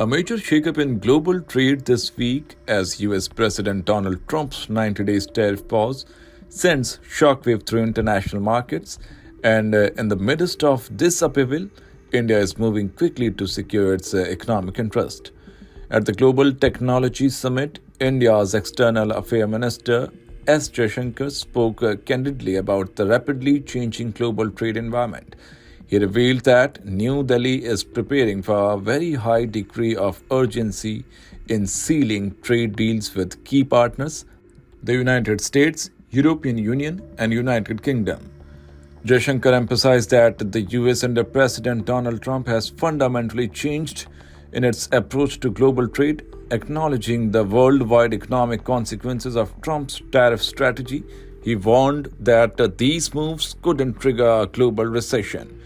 A major shakeup in global trade this week as US President Donald Trump's 90 days tariff pause sends shockwave through international markets. And in the midst of this upheaval, India is moving quickly to secure its economic interest. At the Global Technology Summit, India's External Affairs Minister S. Jaishankar spoke candidly about the rapidly changing global trade environment. He revealed that New Delhi is preparing for a very high degree of urgency in sealing trade deals with key partners, the United States, European Union, and United Kingdom. Jaishankar emphasized that the US under President Donald Trump has fundamentally changed in its approach to global trade, acknowledging the worldwide economic consequences of Trump's tariff strategy. He warned that these moves couldn't trigger a global recession.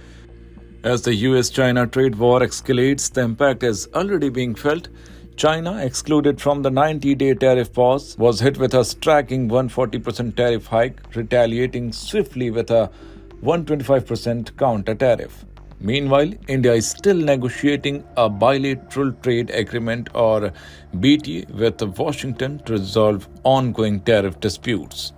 As the US-China trade war escalates, the impact is already being felt. China, excluded from the 90-day tariff pause, was hit with a striking 140% tariff hike, retaliating swiftly with a 125% counter tariff. Meanwhile, India is still negotiating a bilateral trade agreement or BTA with Washington to resolve ongoing tariff disputes.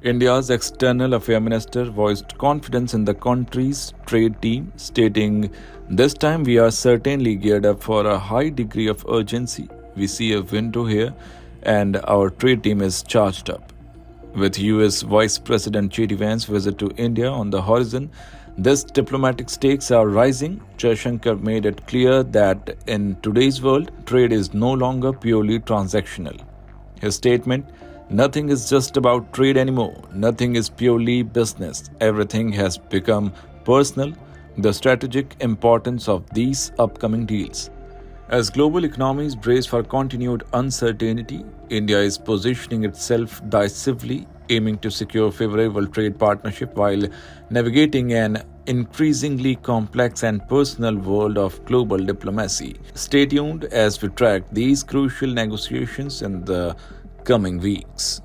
India's External Affairs Minister voiced confidence in the country's trade team, stating, "This time we are certainly geared up for a high degree of urgency. We see a window here and our trade team is charged up." With US Vice President J.D. Vance's visit to India on the horizon, these diplomatic stakes are rising. Jaishankar made it clear that in today's world, trade is no longer purely transactional. His statement, "Nothing is just about trade anymore. Nothing is purely business. Everything has become personal," the strategic importance of these upcoming deals. As global economies brace for continued uncertainty, India is positioning itself decisively, aiming to secure favorable trade partnership while navigating an increasingly complex and personal world of global diplomacy. Stay tuned as we track these crucial negotiations in the coming weeks.